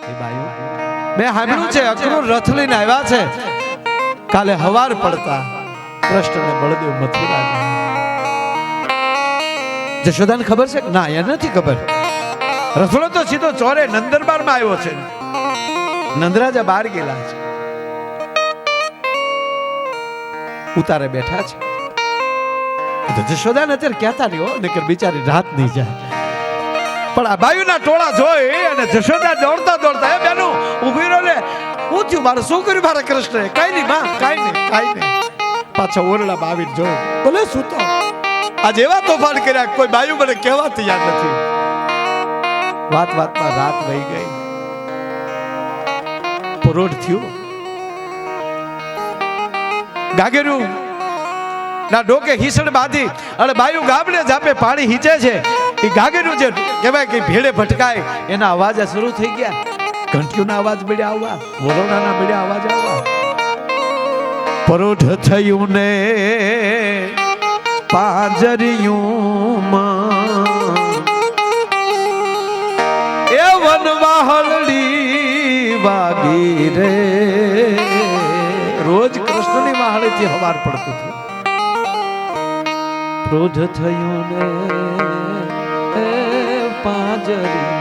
એ બાયું મેં સાંભળ્યું છે અક્રૂર રથ લઈને આવ્યા છે, કાલે હવાર પડતા કૃષ્ણને બળદેવ મથુરા જાય. જશોદાને ખબર છે? ના, એ નથી ખબર. રસોડો તો સીધો ચોરે નંદરબારમાં આવ્યો છે. નંદરાજા બહાર ગયેલા છે, ઉતારે બેઠા છે. જશોદાને અત્યારે કહેતા નહીં હો, નકર બિચારી રાત નહીં જાય. પણ આ બાયુના ટોળા જોઈ અને જશોદા દોડતા દોડતા, એ બેનું ઊભી રહો ને, હું થયું મારે શું કર્યું મારા કૃષ્ણએ? કઈ નહીં માં, કઈ નહીં. પાછા ઓરડામાં આવીને જોયું, બોલે શું તો આજ એવા તોફાન કર્યા, કોઈ બાયુ મને કહેવા તૈયાર નથી. વાતમાં રાત વહી ગઈ. પરોઢ થયું. ગાગેરું ના ડોકે હિસડ બાંધી અને બાયુ ગામને જાપે પાણી હીચે છે. એ ગાગેરું જે કહેવાય કે ભેડે ભટકાય એના અવાજ શરૂ થઈ ગયા. ઘંટીઓના અવાજ મળ્યા આવવા, વરોડાના મળ્યા અવાજ આવવા. પરોઢ થયું ને પાંજરિયુંમાં એ વનવાહલડી વાગી રે. રોજ કૃષ્ણની વાહળીથી હવાર પડતું હતું. ક્રોધ થયો ને પાંજરી.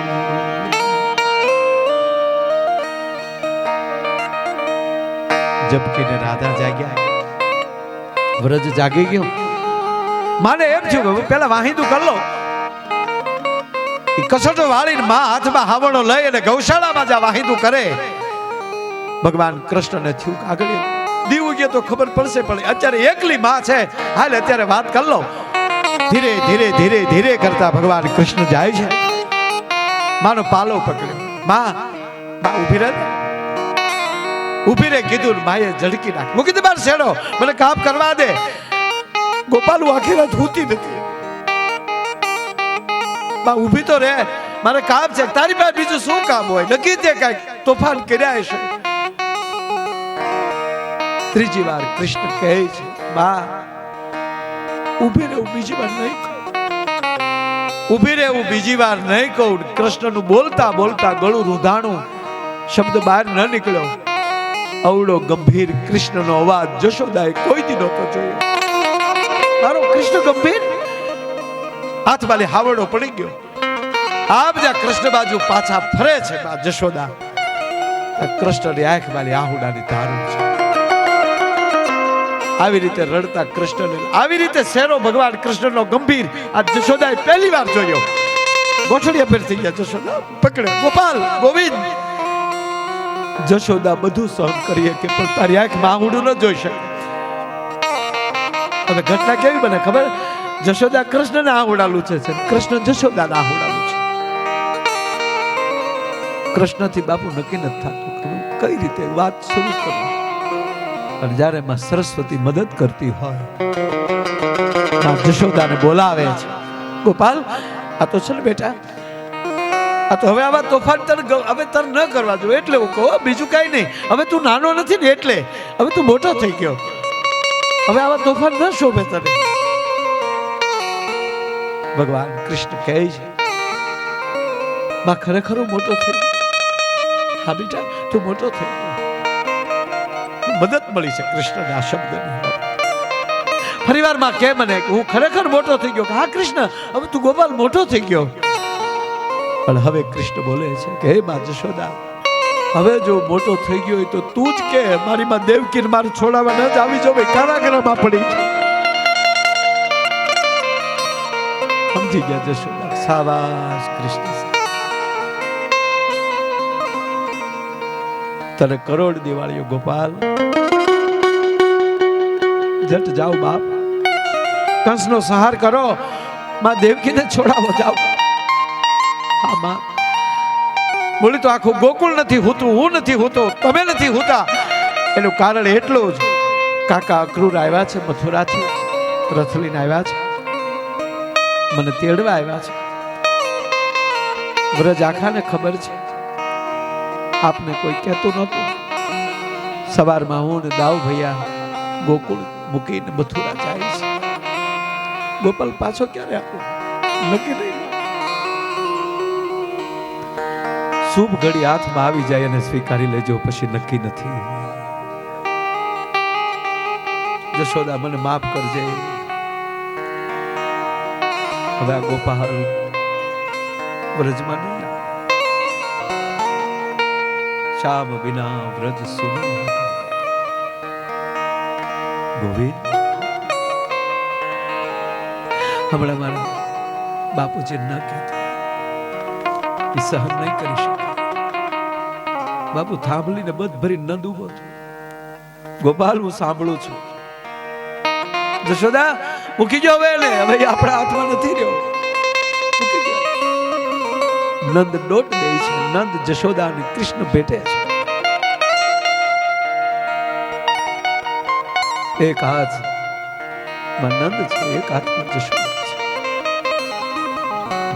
જબકીને રાધા જાગ્યા, વ્રજ જાગી ગયો. માને એમ થયું કે પેલા વાહિંદુ કરી લો. કસોટો વાળીને માં હાથમાં હાવણો લઈ અને ગૌશાળામાં જા વાહિંદુ કરે. ભગવાન કૃષ્ણને થયું આગળ દીવું ગયો તો ખબર પડશે, પણ અત્યારે એકલી માં છે, હાલ અત્યારે વાત કરી લો. ધીરે ધીરે ધીરે ધીરે કરતા ભગવાન કૃષ્ણ જાય છે. માનો પાલો પકડ્યો. માં ઉભી રહે, ઉભી રે કીધું. માએ ઝડકી નાખ, મૂકી દે બાર શેડો, મને કામ કરવા દે. ગોપાલ આખી રાત હોતી નથી. બા ઉભી તો રે, મારે કામ છે. તારી પાસે બીજું શું કામ હોય? નક્કી તે કઈક તોફાન કર્યા હશે. ત્રીજી વાર કૃષ્ણ કહે છે, બા ઉભી રહે, બીજી વાર નહીં કહું. ઉભી રહે, બીજી વાર નહીં કહું. કૃષ્ણનું બોલતા બોલતા ગળું રૂંધાણું, શબ્દ બહાર ન નીકળ્યો. અવળો ગંભીર કૃષ્ણનો અવાજ જશોદાએ કોઈ દી નહોતો જોયો. મારો કૃષ્ણ ગંભીર. હાથ વાલી હાવડો પડી ગયો. આ બધા કૃષ્ણ બાજુ પાછા ફરે છે. જશોદા કૃષ્ણની આંખ વાલી આહુડાની ધારું છે. આવી રીતે રડતા કૃષ્ણને, આવી રીતે શેરો ભગવાન કૃષ્ણનો ગંભીર આ જશોદાએ પહેલી વાર જોયો. ગોઠડિયા પર થઈ ગયા. જશોદા પકડે, ગોપાલ ગોવિંદ. જશોદા બધું સહન કરીએ કે પણ તારી આંખમાં આહુડું ન જોઈ શકે. હવે ઘટના કેવી બને ખબર? જશોદા કૃષ્ણને આહુડાલું છે, કૃષ્ણ જશોદાને આહુડાલું છે. કૃષ્ણથી બાપુ નક્કી નથી થતું કઈ રીતે વાત શરૂ કરવી. અને જ્યારે માં સરસ્વતી મદદ કરતી હોય, માં જશોદાને બોલાવે છે. ગોપાલ આ તો છે ને બેટા, આ તો હવે આવા તોફાન હવે તર ન કરવા જોઈએ એટલે હું કહું, બીજું કઈ નહીં. હવે તું નાનો નથી ને એટલે, હવે તું મોટો થઈ ગયો, હવે આવા તોફાન ન શોભે તને. ભગવાન કૃષ્ણ કહે છે, માં ખરેખર મોટો થઈ ગયો. હા બેટા તું મોટો થઈ ગયો. મદદ મળી છે કૃષ્ણને આ શબ્દની. ફરીવાર માં કે મને હું ખરેખર મોટો થઈ ગયો. હા કૃષ્ણ હવે તું ગોપાલ મોટો થઈ ગયો. પણ હવે કૃષ્ણ બોલે છે કે હે માં જશોદા, હવે જો મોટો થઈ ગયો હોય તો તું જ કે મારી માં દેવકી મારે છોડાવવા ન જ આવી જો ભાઈ કારાગૃહમાં પડી. સમજી ગયા જશોદા. શાબાશ કૃષ્ણ, તને કરોડ દિવાળીઓ ગોપાલ. જટ જાઓ બાપ, કંસનો સંહાર કરો, માં દેવકીને છોડાવો, જાઓ. હા માં બોલી તો આખું ગોકુળ નથી હોતું, હું નથી હોતો, તમે નથી હોતા. એનું કારણ એટલું જ, કાકા અક્રૂર આવ્યા છે મથુરાથી, રથ લઈને આવ્યા છે, મને તેડવા આવ્યા છે. વ્રજ આખાને ખબર છે, આપને કોઈ કહેતું નહોતું. સવારમાં હું ને દાવ ભૈયા ગોકુળ મૂકીને મથુરા જાય છે. ગોપાલ પાછો ક્યારે આપણું નક્કી નહીં. શુભ ઘડી હાથમાં આવી જાય અને સ્વીકારી લેજો, પછી નક્કી નથી. જશોદા મને માફ કરજે. હવે આ ગોપાલ વ્રજમાં નહીં. શ્યામ વિના વ્રજ સુન ગોવિંદ. હમણાં મારા બાપુજી ન કહેતો, એ સહન નહીં કરી શકે. બાપુ થાંભલીને બધ ભરી નંદ ઉભો છું. ગોપાલ હું સાંભળું છું. જશોદા મૂકી જો હવે ને, હવે આપણા હાથમાં નથી રહ્યો. મૂકી ગયો. નંદ દોટ દે છે. નંદ જશોદા અને કૃષ્ણ ભેટે છે. એક હાથ માં નંદ છે, એક હાથમાં જશોદા છે.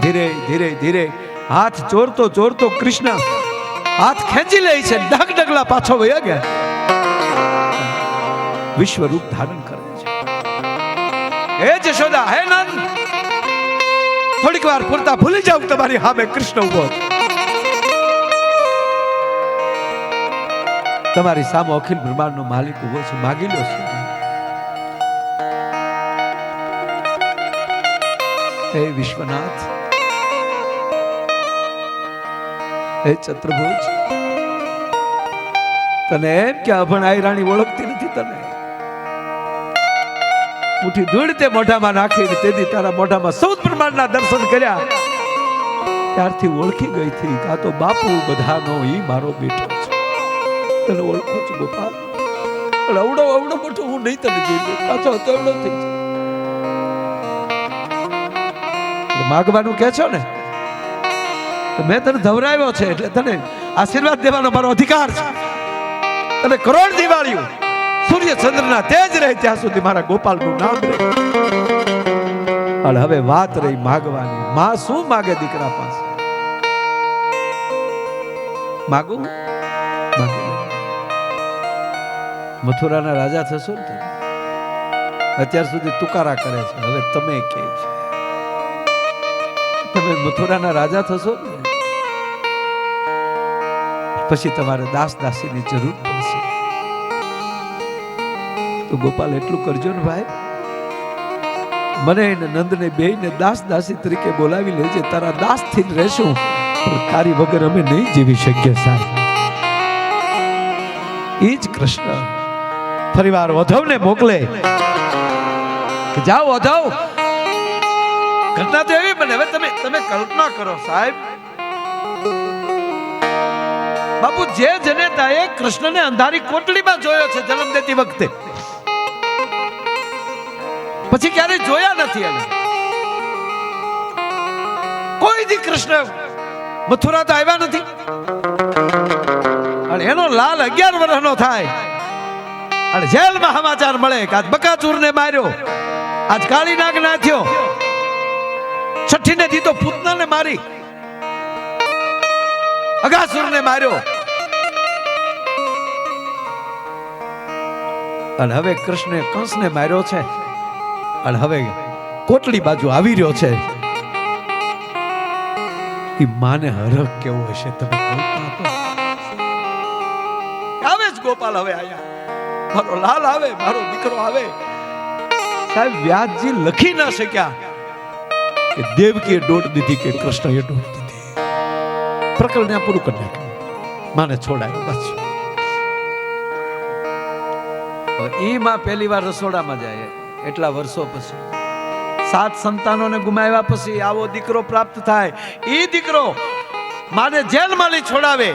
ધીરે ધીરે ધીરે હાથ ચોરતો ચોરતો કૃષ્ણ હાથ ખેંચી લે છે. ડગ ડગલા પાછો વયા ગયા. વિશ્વ રૂપ ધારણ કરે છે. હે જશોદા, હે નંદ, થોડીક વાર પૂરતા ભૂલી જાવ તમારી સામે કૃષ્ણ ઉભો છે. તમારી સામે અખિલ બ્રહ્માંડનો માલિક ઉભો છે. માગી લો છું. હે વિશ્વનાથ, હે ચતુર્ભુજ, તને એમ કે અભણાઈ રાણી ઓળખતી નથી. તને મુઠ્ઠી ધૂળ તે મોઢામાં નાખીને તેથી તારા મોઢામાં સૌદ બ્રહ્માંડના દર્શન કર્યા ત્યારથી ઓળખી ગઈ હતી કે આ તો બાપુ બધાનો ઈ મારો બેટો છે. તને ઓળખું છું ગોપાલ. પણ અવડો અવડો મોટો હું નહીં તને જીવ પાછો હતો એવડો થઈ જાય. માગવાનું કે છો ને, મેં તને ધવરાવ્યો છે એટલે તને આશીર્વાદ દેવાનો મારો અધિકાર છે. તને કરોડ દિવાળીઓ સૂર્ય ચંદ્રના તેજ રહે ત્યાં સુધી મારા ગોપાલનું નામ રહે. અને હવે વાત રહી માગવાની. માં શું માગે દીકરા પાસે? માગું મથુરાના રાજા થશો ને, અત્યાર સુધી તુકારા કરે છે, હવે તમે કે છે તમે મથુરાના રાજા થશો ને, પછી તમારે દાસ દાસીની જરૂર પડશે. તો ગોપાલ એટલું કરજો ને ભાઈ, મને અને નંદને બેયને દાસ દાસી તરીકે બોલાવી લેજે. તારા દાસ થી રહેશું, પણ તારી વગર અમે નહીં જીવી શકીએ સાહેબ. એ જ કૃષ્ણ ફરીવાર વધવને મોકલે કે જાઓ વધવ. ઘટના તો એવી બને. હવે તમે કલ્પના કરો સાહેબ, બાપુ જે જનેતાએ કૃષ્ણને અંધારી કોટડીમાં જોયો છે જન્મ દેતી વખતે, પછી ક્યારેય જોયા નથી એને. કોઈ દી કૃષ્ણ મથુરા તો આવ્યા નથી. અને એનો લાલ 11 વર્ષનો થાય અને જેલમાં સમાચાર મળે કે આજ બકાસુરને માર્યો, આજ કાળી નાગ નાખ્યો, છઠ્ઠીને દીધો પૂતનાને મારી, અગાસુરને માર્યો. અને હવે કૃષ્ણે કંસને માર્યો છે અને હવે કોટડી બાજુ આવી રહ્યો છે. એ માને હરખ કેવો હશે તમે કલ્પના કરો. આવે જ ગોપાલ હવે આયા, મારો લાલ આવે, મારો દીકરો આવે. સાહેબ વ્યાસજી લખી ના શક્યા કે દેવકીએ દોટ દીધી કે કૃષ્ણએ દોટ દીધી. પ્રકરણ ત્યાં પૂરું કરી નાખ્યું, માને છોડાયો બસ. ઈ માં પહેલી વાર રસોડામાં જાય એટલા વર્ષો પછી, 7 સંતાનોને ગુમાવ્યા પછી આવો દીકરો પ્રાપ્ત થાય. ઈ દીકરો માને જેલમાંથી છોડાવે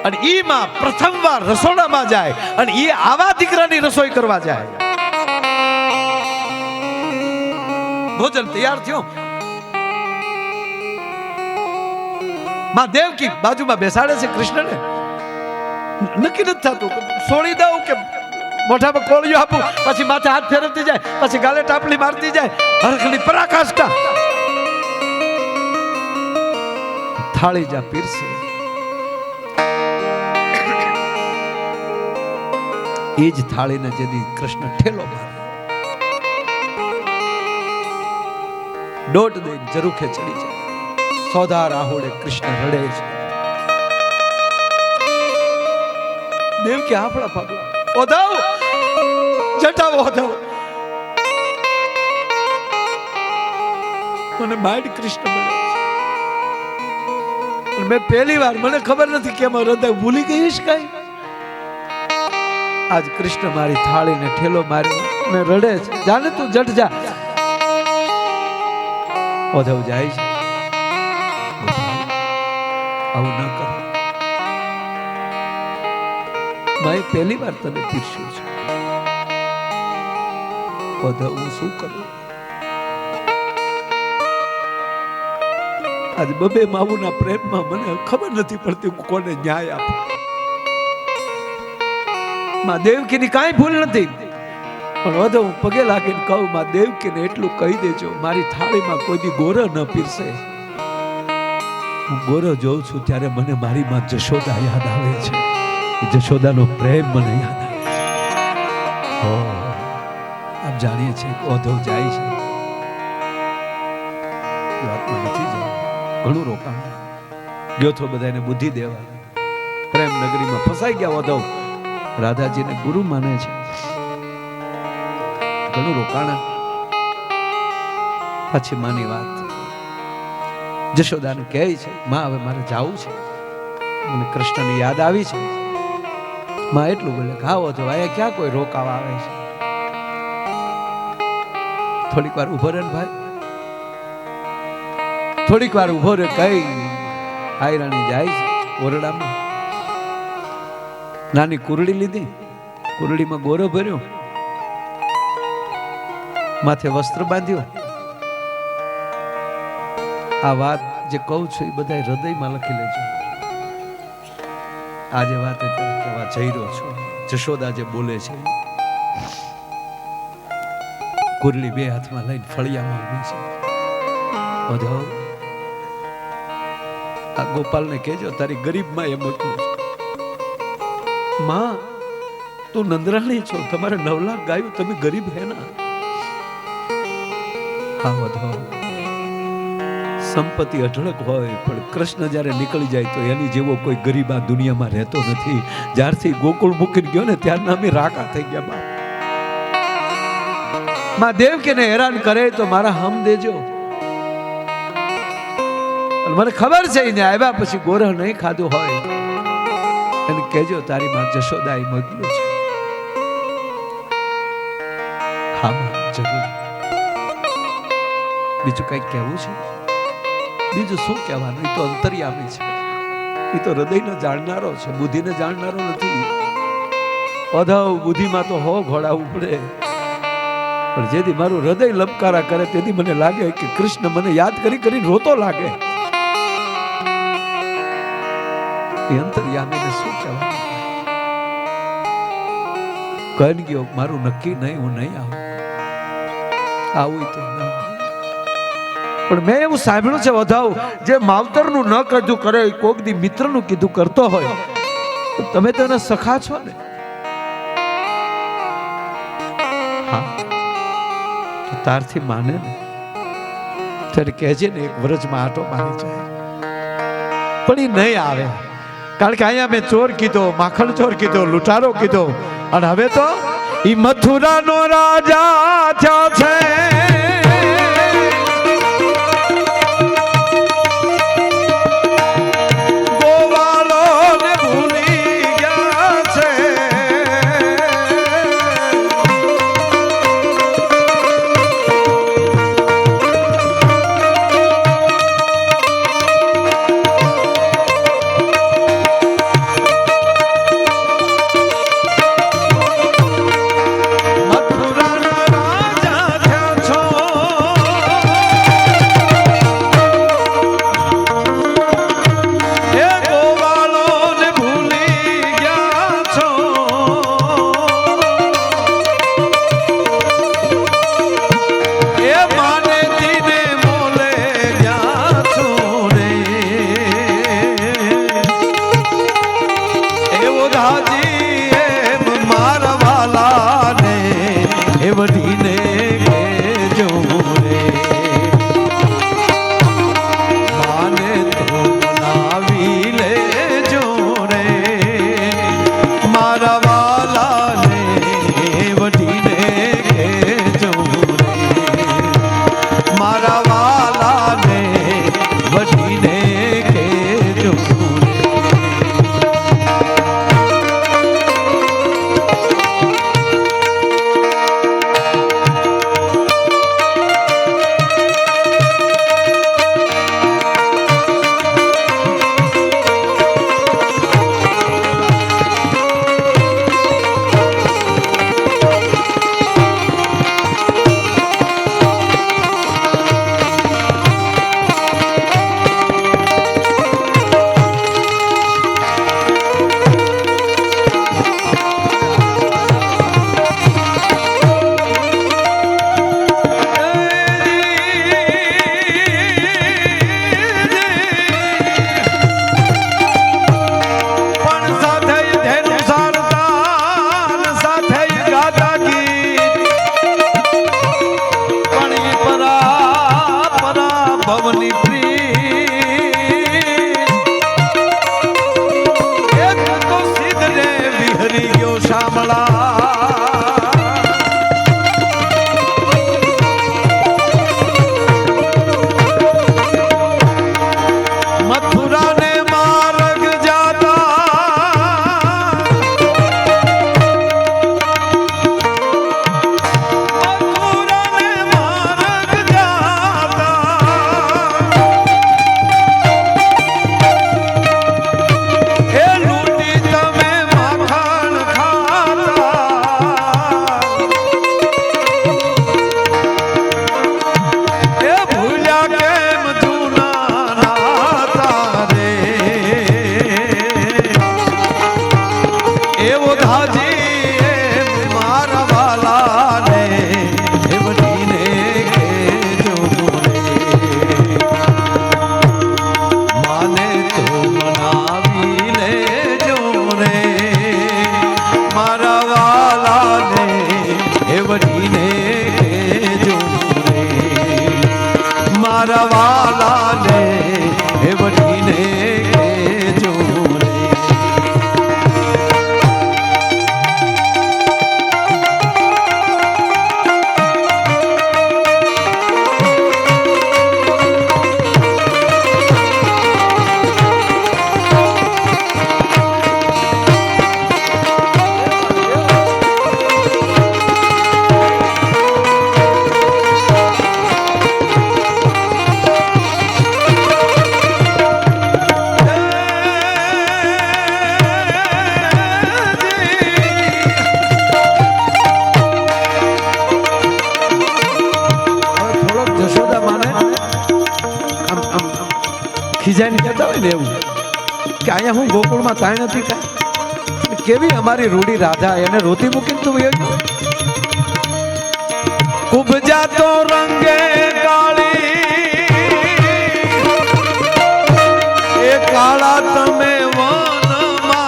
અને ઈ માં પ્રથમવાર રસોડામાં જાય અને ઈ આવા દીકરાની રસોઈ કરવા જાય. ભોજન તૈયાર થયું, માં દેવકી બાજુમાં બેસાડે છે કૃષ્ણને. નક્કી નથી થતું છોડી દઉં કે મોઢામાં કોળિયો આપું, પછી માથે હાથ ફેરવતી જાય, પછી ગાલે ટાપલી મારતી જાય. હરખની પરાકાષ્ઠા. થાળી જા પીરસે, એ જ થાળીને જેથી કૃષ્ણ ઠેલો મારે, દોટ દઈને જરૂખે ચડી જાય. સોધા રાહોડે કૃષ્ણ રડે છે. દેવકી હાફળા ફાફડા, ઓધાવ જટાવો ઓધાવ. મને માઇન્ડ કૃષ્ણ મળ્યો છે. મેં પહેલી વાર, મને ખબર નથી કે એમાં હૃદય ભૂલી ગઈશ કઈ. આજ કૃષ્ણ મારી થાળીને ઠેલો માર્યો અને રડે છે. જાને તું જટ જા. ઓધવ જાય છે. આવું ન કરો. મેં પહેલી વાર તને પીરસ્યું છે. ઓધવ હું શું કરું? આજ બબે માવુના પ્રેમમાં મને ખબર નથી પડતી કોને ન્યાય આપે. માં દેવકીની કાંઈ ભૂલ નથી, પણ વધુ હું પગે લાગીને કહું, માં દેવકીને એટલું કહી દેજો, મારી થાળીમાં કોઈ દી ગોરો ન પીરસે. હું ગોરો જોઉં છું ત્યારે મને મારી માં જશોદા યાદ આવે છે. જશોદાનો પ્રેમ મને યાદ આવે છે. આપ જાણીએ છીએ કે ઓધવ જાય છે, વાતમાં નથી જાય. ઘણું રોકાણ ગયો તો બધાને બુદ્ધિ દેવા. પ્રેમ નગરીમાં ફસાઈ ગયા ઓધવ. રાધાજીને ગુરુ માને છે. ઘણું રોકાણ. પછી માની વાત જશોદાને કહે છે, માં હવે મારે જાવું છે, મને કૃષ્ણની યાદ આવી છે. માં એટલું બોલે કે આવો તો અહીંયા ક્યાં કોઈ રોકાવા આવે છે? થોડીક વાર ઉભો રહે ભાઈ, થોડીક વાર ઉભો રે. કઈ આયરાણી જાય છે ઓરડામાં. નાની કુરડી લીધી, કુરડીમાં ગોરો ભર્યો, માથે વસ્ત્ર બાંધ્યો. આ વાત જે કહું છું એ બધા હૃદયમાં લખી લેજો. આજે વાત કહેવા જઈ રહ્યો છું. જશોદા જે બોલે છે, કુરડી બે હાથમાં લઈને ફળિયામાં ઊભી છે. ઓધવ આ ગોપાલને કહેજો તારી ગરીબમાં એ મોકલું છે. માં તું નંદરાણી છો, તમારે 9 લાખ ગાયું, તમે ગરીબ હે ના? હા વધો. સંપત્તિ અઢળક હોય પણ કૃષ્ણ જ્યારે નીકળી જાય તો એની જેવો કોઈ ગરીબ આ દુનિયામાં રહેતો નથી. જ્યારથી ગોકુળ મૂકીને ગયો ને ત્યારના અમે રાકા થઈ ગયા. બાપ માં દેવકીને હેરાન કરે તો મારા હમ દેજો. મને ખબર છે એને આવ્યા પછી ગોરહ નહીં ખાધું હોય એને કહેજો તારી માં જશોદાએ મોકલ્યું છે. હા માં જરૂર. બીજું કઈ કહેવું છે? બીજું શું કહેવાનું? એ તો અંતર્યામી છે, એ તો હૃદયને જાણનારો છે, બુદ્ધિને જાણનારો નથી. અધવ બુદ્ધિમાં તો હો ઘોડાવું પડે, પણ જેથી મારું હૃદય લપકારા કરે તેથી મને લાગે કે કૃષ્ણ મને યાદ કરી કરીને રોતો લાગે. એ અંતર્યામીને શું કહેવાનું? કહી ગયો મારું નક્કી નહીં, હું નહીં આવું. આવું તો ના. પણ મેં એવું સાંભળ્યું છે વધાવ, જે માવતરનું ન કીધું કરે કોક દી મિત્રનું કીધું કરતો હોય. તમે તો એના સખા છો ને? હા તો તારથી માને ને ત્યારે કહેજે ને એક વર્ષમાં આટો મારી જાય. પણ એ નહીં આવે, કારણ કે અહીંયા મેં ચોર કીધો, માખણ ચોર કીધો, લૂંટારો કીધો, અને હવે તો ઈ મથુરાનો રાજા થયો છે. છો ધાજી મારા વાલાને એવડીને કેજો રે માને તો મનાવી લેજો રે મારા વાલાને એવડીને કેજો રે મારા વાલાને એવડીને કેજો રે ખીજાઈને કહેતા હોય ને એવું કે અહીંયા હું ગોકુળમાં તાણ નથી કાંઈ કેવી અમારી રૂડી રાધા એને રોતી મૂકીને તું ગયો કુબજા તો રંગે કાળી એ કાળા તમે વનમાળી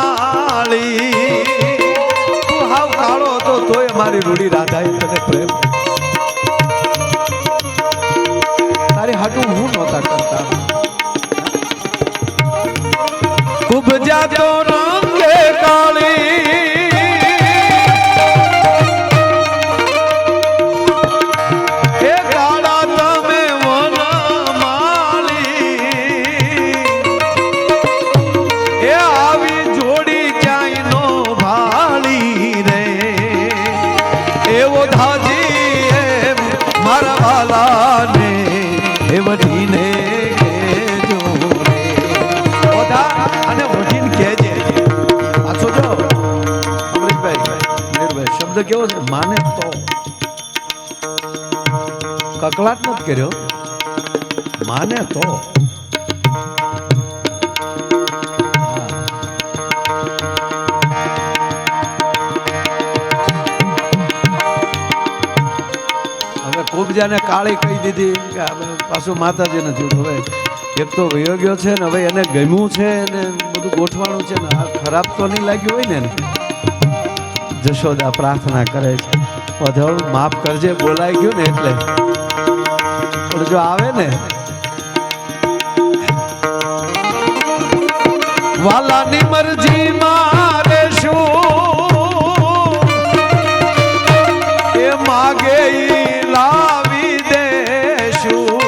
તું હાવ કાળો હતો તોય અમારી રૂડી રાધાએ તને પ્રેમ તારી હાટું હું નહોતા કરતા કુબજા તો રંગે કાળી એ કાળા તમે વનમાળી એ આવી જોડી ક્યાંય નો ભાળી રે એવો ધાજી એમ મારા વાલાને એ વધીને શબ્દ કેવો છે માને તો કકળાટ નથી કર્યો માને તો હવે કુબજાને કાળી કહી દીધી કે પાછું માતાજી નથી હવે એક તો વયો ગયો છે ને હવે એને ગમ્યું છે ને બધું ગોઠવાણું છે ને આ ખરાબ તો નહીં લાગ્યું હોય ને જશોદા પ્રાર્થના કરે છે વધળ માફ કરજે બોલાઈ ગયું ને એટલે પણ જો આવે ને વાલાની મરજી મારે શું એ માગે લાવી દેશું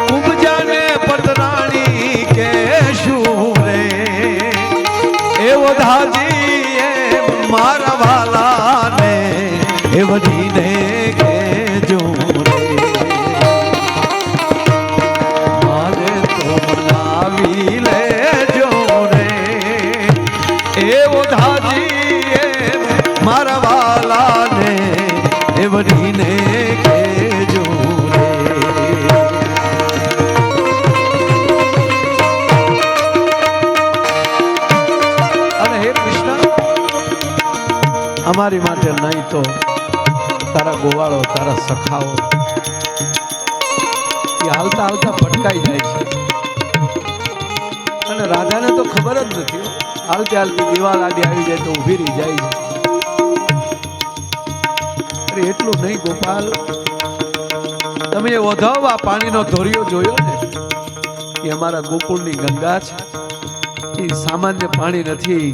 કુબજાને પતરાણી કેશું રે એવો ધાજી મારા વાલાને એ વધીને કેજો રે મારે તો મનાવી લેજો રે એવો ધાજી મારા વાલાને એ વધીને કેજો રે અમારી માટે નહીં તો તારા ગોવાળો તારા સખાઓ એ હાલતા હાલતા ભટકાઈ જાય છે અને રાધાને તો ખબર જ નથી હાલતી હાલતી દિવાલ આડી આવી જાય તો ઊભી રહી જાય છે અરે એટલું નહીં ગોપાલ તમે એ ઓધવ આ પાણીનો ધોરિયો જોયો ને એ અમારા ગોકુળની ગંગા છે એ સામાન્ય પાણી નથી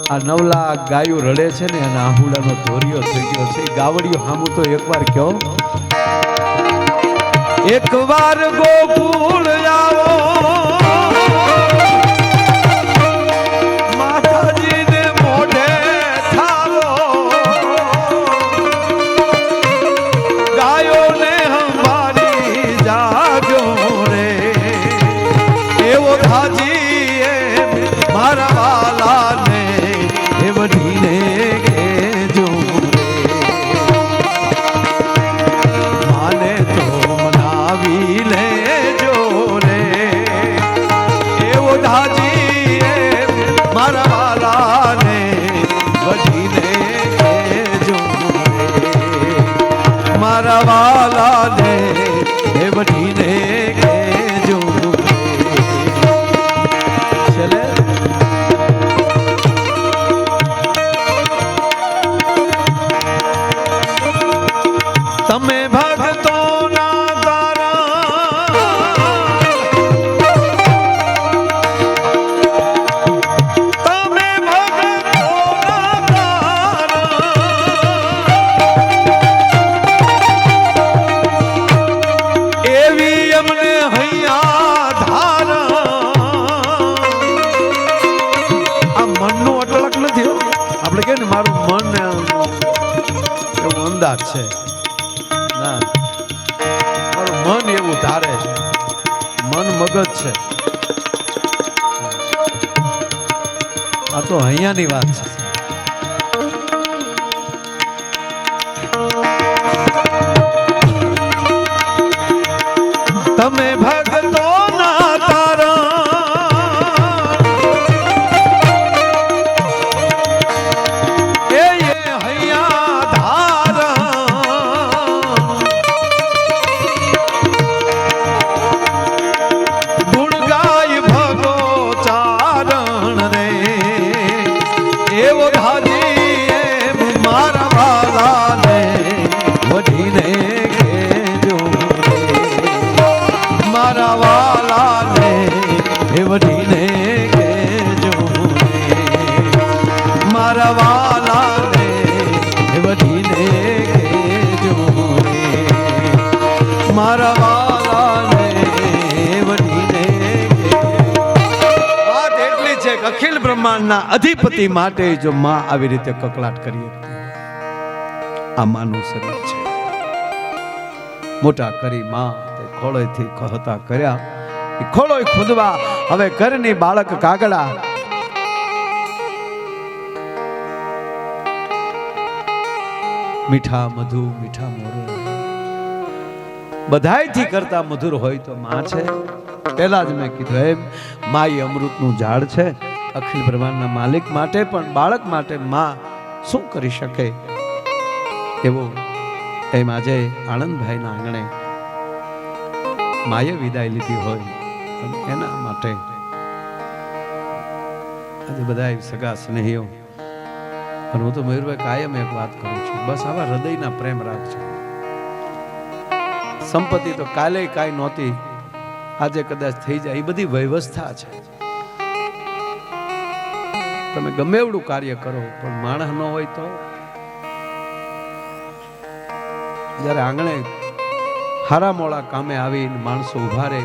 આ 9 લાખ ગાયો રડે છે ને અને આહુડાનો ધોરિયો થઈ ગયો છે ગાવડિયો હામું તો એકવાર કહો એકવાર ગોકુળ આવો માતાજીને મોઢે થારો ગાયોને હંભારી જાજો રે એવો ધાજી મારા વાલાને એ વધીને કેજો રે માને તો મનાવી લેજો રે એવો ધાજી મારા વાલા ને દેવટીને કહેજો ચલે તમે ભક્તો ના તારા તમે ભક્તો ના તારા એવી અમને હૈયા ધારા આ મનનો અટલક નથી આપણે કે ને મારું મન એવું અંદાજ છે મારું મન એવું ધારે છે મન મગજ છે આ તો અહીંયાની વાત છે તમે ભક્તો ના તારા એ હૈયા ધારા ગુણ ગાય ભગો ચારણ રે એવો ધાજી મારા વાલાને વઢીને કેજો મારા વાલાને વઢીને કેજો મારા વાલાને વઢીને કેજો મારા વાલાને વઢીને વાત એટલી છે કે અખિલ બ્રહ્માંડના અધિપતિ માટે જો માં આવી રીતે કકળાટ કરી હતી આ માનું શરીર છે મોટા કરી માં ખોળોયથી કહતા કર્યા એ ખોળોય ખુદવા હવે ઘરની બાળક કાગડા મીઠા મધુ મીઠા મોર બધાયથી કરતા મધુર હોય તો માં છે પહેલા જ મેં કીધું એમ માઈ અમૃતનું ઝાડ છે અખિલ બ્રહ્માંડના માલિક માટે પણ બાળક માટે માં શું કરી શકે એવો એમ આજે આનંદભાઈના આંગણે માએ વિદાય લીધી હોય અને એના માટે આજે બધા સગા સ્નેહીઓ અને હું તો મયુરભાઈ કાયમ એક વાત કરું છું બસ આવા હૃદયના પ્રેમ રાખજો સંપત્તિ તો કાલે કાંઈ નહોતી આજે કદાચ થઈ જાય એ બધી વ્યવસ્થા છે તમે ગમે એવડું કાર્ય કરો પણ માણસ ન હોય તો જ્યારે આંગણે હારા મોળા કામે આવીને માણસો ઉભા રહે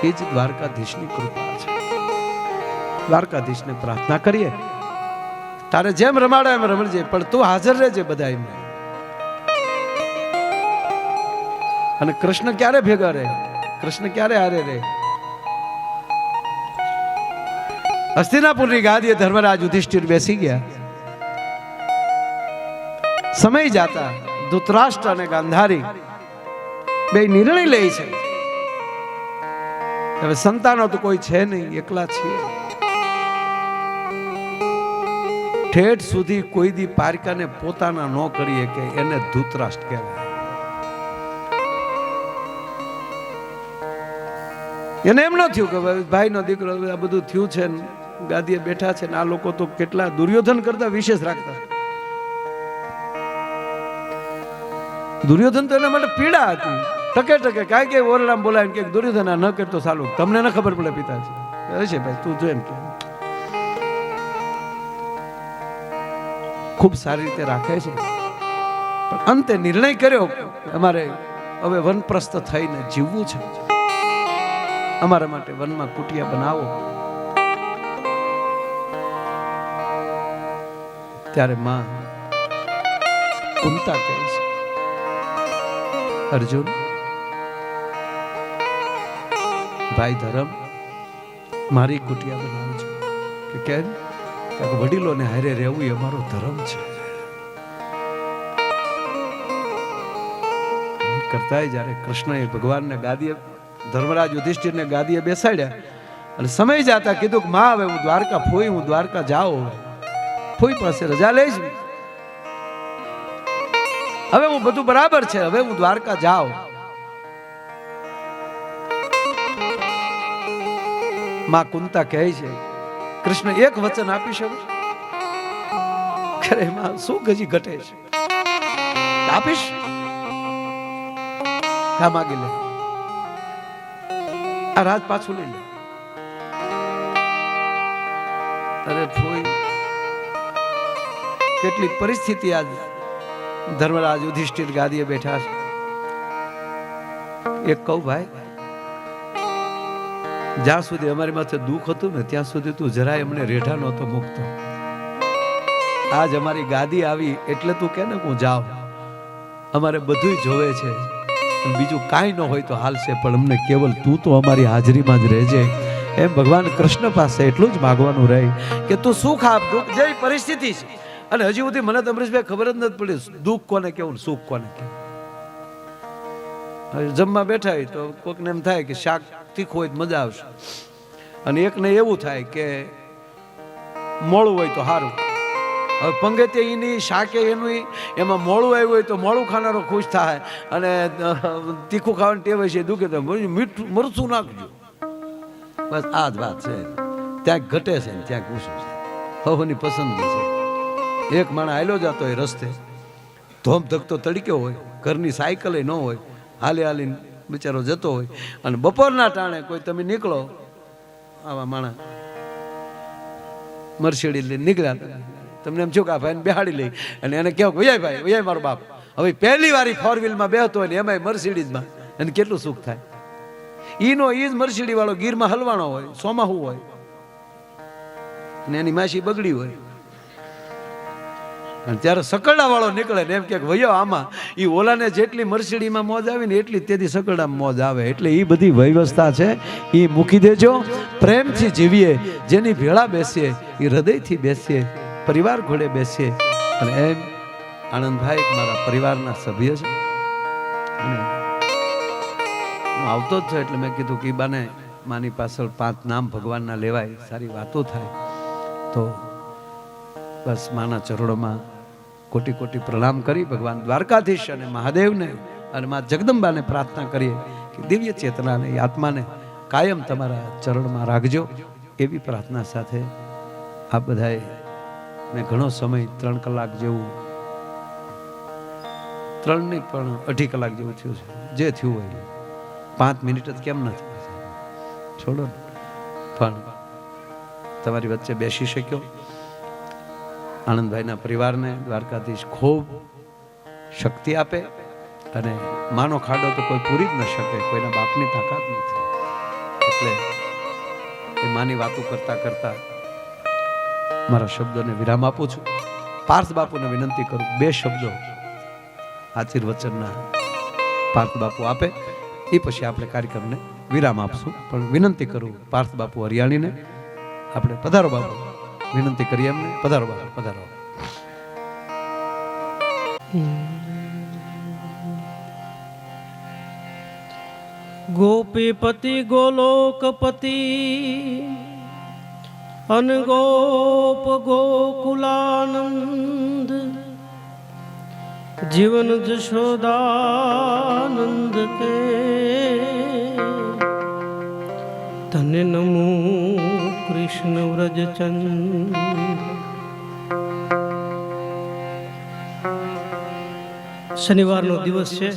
એ જ દ્વારકાધીશની કૃપા છે દ્વારકાધીશને પ્રાર્થના કરીએ તારે જેમ રમાડે એમ રમડજે પણ તું હાજર રહેજે બધા એમ અને કૃષ્ણ ક્યારે ભેગા રહે કૃષ્ણ ક્યારે હારે રહે હસ્તિનાપુરની ગાદીએ ધર્મરાજ યુધિષ્ઠિર બેસી ગયા સમય જાતા ધૃતરાષ્ટ્ર અને ગાંધારી બે નિર્ણય લે છે હવે સંતાનો તો કોઈ છે નહીં એકલા છીએ ઠેઠ સુધી કોઈ દી પારકાને પોતાના ન કરીએ કે એને ધૃતરાષ્ટ્ર કહેવાય એને એમ ન થયું કે ભાઈનો દીકરો આ બધું થયું છે ગાદીએ બેઠા છે ને આ લોકો તો કેટલા દુર્યોધન કરતા વિશેષ રાખતા દુર્યોધન તો એના માટે પીડા હતી ટકે ટકે કાંઈ કઈ ઓરડામાં બોલાવીને કે દુર્યોધન આ ન કરતો સાલું તમને ન ખબર પડે પિતાજી હશે ભાઈ તું જો એમ કે ખૂબ સારી રીતે રાખે છે પણ અંતે નિર્ણય કર્યો અમારે હવે વનપ્રસ્થ થઈને જીવવું છે અમારા માટે વનમાં કુટિયા બનાવો ત્યારે માં કુંતા કહે છે અર્જુન ભાઈ ધર્મ મારી કુટિયા બનાવજો કે કેમ કે વડીલોને હારે રહેવું એ અમારો ધર્મ છે કરતા જ્યારે કૃષ્ણએ ભગવાનને ગાદીએ ધર્મરાજ યુધિષ્ઠિરને ગાદીએ બેસાડ્યા અને સમય જાતા કીધું કે માં હવે હું દ્વારકા ફોઈ હું દ્વારકા જાઉં ફોઈ પાસે રજા લઈશ હવે હું બધું બરાબર છે, હવે હું દ્વારકા જાઉં. માં કુંતા કહે છે કૃષ્ણ એક વચન આપી શકું? ખરે માં શું ગજી ઘટે છે, આપીશ? કા માગી લે, આ રાજ પાછું લઈ લે. અરે ફોઈ, કેટલી પરિસ્થિતિ આજ ધર્મરાજ યુધિષ્ઠિર ગાદીએ બેઠા છે. એક કહું ભાઈ, જ્યાં સુધી અમારી માથે દુઃખ હતું ને ત્યાં સુધી તું જરાય અમને રેઠા નહોતો મૂકતો. આજ અમારી ગાદી આવી એટલે તું કે ને હું જાઉં. અમારે બધું જોવે છે, બીજું કાંઈ ન હોય તો હાલશે, પણ અમને કેવલ તું તો અમારી હાજરીમાં જ રહેજે. એમ ભગવાન કૃષ્ણ પાસે એટલું જ માગવાનું રહે કે તું સુખ આપ, દુઃખ જેવી પરિસ્થિતિ છે. અને હજી સુધી મને તો અમરીશભાઈ ખબર જ નથી પડી દુઃખ કોને કેવું, સુખ કોને કેવું. જમવા બેઠા હોય તો કોઈકને એમ થાય કે શાક તીખું હોય તો મજા આવશે, અને એકને એવું થાય કે મોળું હોય તો સારું. હવે પંગતે એની શાકે એનું એમાં મોળું આવ્યું હોય તો મોળું ખાનારો ખુશ થાય, અને તીખું ખાવાની ટેવ છે દુઃખે તો મીઠું મરચું નાખજો. બસ આ જ વાત છે. ક્યાંક ઘટે છે ને ક્યાંક ઓછું છે, હવની પસંદગી છે. એક માણસ હાલ્યો જતો હોય રસ્તે, ધોમ ધકતો તડક્યો હોય, ઘરની સાયકલ ન હોય, હાલી હાલીને બિચારો જતો હોય, અને બપોરના ટાણે કોઈ તમે નીકળો, આવા માણસ મરસીડી લઈને નીકળ્યા, તમને એમ છો કે આ ભાઈને બેહાડી લઈ અને એને કહો વૈયા ભાઈ, વૈયા મારો બાપ. હવે પહેલી વારી ફોર વ્હીલમાં બેહતો હોય ને એમાંય મર્સિડીઝમાં, એને કેટલું સુખ થાય. ઈનો ઈ જ મર્સિડી વાળો ગીરમાં હલવાણો હોય, સોમાહુ હોય, અને એની માસી બગડી હોય, અને ત્યારે સકરડા વાળો નીકળે ને એમ કે વયો આમાં, ઈ ઓલાને જેટલી મર્સિડીમાં મોજ આવી ને એટલી તેથી સકરડામાં મોજ આવે. એટલે એ બધી વ્યવસ્થા છે, એ મૂકી દેજો. પ્રેમથી જીવીએ, જેની ભેળા બેસીએ એ હૃદયથી બેસીએ, પરિવાર ઘોડે બેસીએ. અને એમ આનંદભાઈ મારા પરિવારના સભ્ય છે, અને હું આવતો જ છું એટલે મેં કીધું કે બાને માની પાછળ 5 નામ ભગવાનના લેવાય, સારી વાતો થાય. તો બસ માના ચરણોમાં કોટી કોટી પ્રણામ કરી ભગવાન દ્વારકાધીશ અને મહાદેવને અને મા જગદંબાને પ્રાર્થના કરીએ કે દિવ્ય ચેતનાને, આત્માને કાયમ તમારા ચરણમાં રાખજો. એવી પ્રાર્થના સાથે આ બધાએ મેં ઘણો સમય 3 કલાક જેવું, 3 નહીં પણ 2.5 કલાક જેવું થયું છે. જે થયું હોય 5 મિનિટ જ કેમ નથી, છોડો ને, પણ તમારી વચ્ચે બેસી શક્યો. આનંદભાઈના પરિવારને દ્વારકાધીશ ખૂબ શક્તિ આપે, અને માનો ખાડો તો કોઈ પૂરી જ ન શકે, કોઈના બાપની તાકાત નથી. એટલે એ માની વાતો કરતા કરતા મારા શબ્દોને વિરામ આપું છું. પાર્થ બાપુને વિનંતી કરું 2 શબ્દો આશીર્વચનના પાર્થ બાપુ આપે, એ પછી આપણે કાર્યક્રમને વિરામ આપશું. પણ વિનંતી કરું પાર્થ બાપુ હરિયાણીને, આપણે પધારો બાપુ, વિનંતી કરીએ એમને. પધારો બાપુ, પધારો. ગોપીપતિ ગોલોકપતિ અનગોપ ગોકુલાનંદ જીવન જશોદાનંદ કે તને નમો કૃષ્ણ વ્રજચંદ. શનિવારનો દિવસ છે.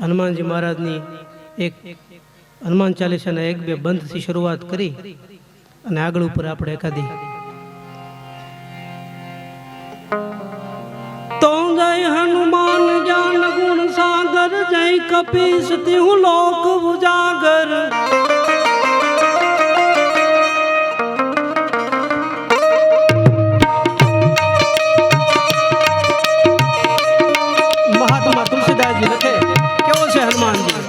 હનુમાનજી મહારાજની એક હનુમાન ચાલીસાના 1-2 બંધથી શરૂઆત કરી અને આગળ ઉપર આપણે એકાદી તો જય હનુમાન જ્ઞાન ગુણ સાગર, જય કપીશ તિહુ લોક ઉજાગર. મહાત્મા તુલસીદાસજી લખે કેવો છે હનુમાનજી.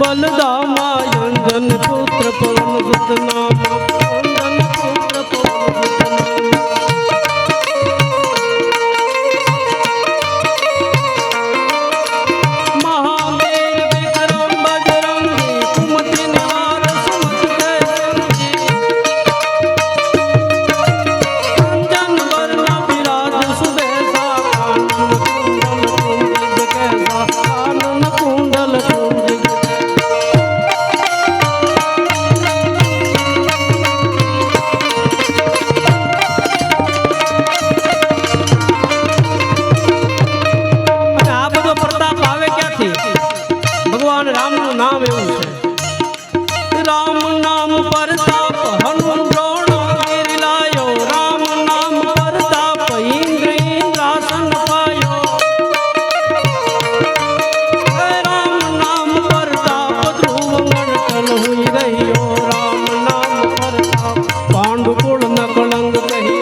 બલદામા અંજન પુત્ર પવન સુત નામ, અંજન પુત્ર પવન સુત નામ. નામ પ્રતાપ હનુ દ્રોણ વીર લાયો રામ નામ પ્રતાપ ઇન્દ્ર ઇન્દ્રાસન પાયો રામ નામ પ્રતાપ ધ્રુવ મંડળ હુઈ રહ્યો રામ નામ પ્રતાપ પાંડુ કુળ ન કળંગ કહી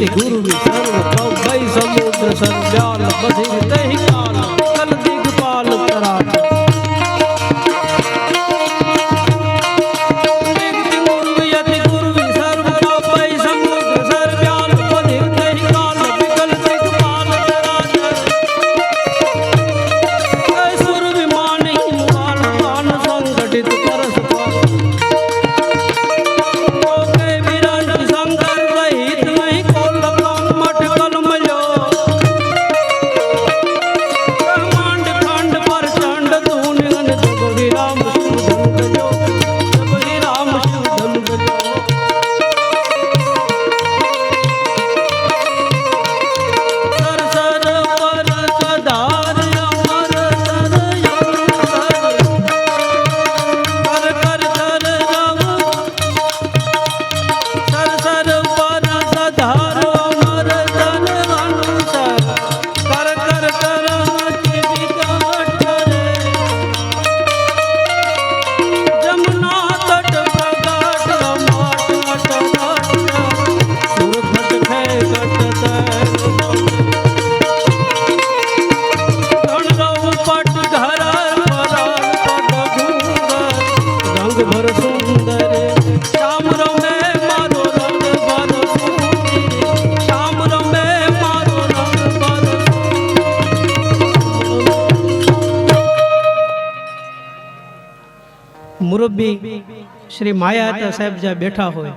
गुरु सर्व भय समुद्र सर्व्याल बधिर दहि काल कल दिगपाल कराट गुरु यति गुरु सर्व भय समुद्र सर्व्याल बधिर दहि काल विकल दिगपाल कराट सुर विमान हिमवान पान संगठित परस पाल મુરબ્બી શ્રી માયાતા સાહેબ જ્યાં બેઠા હોય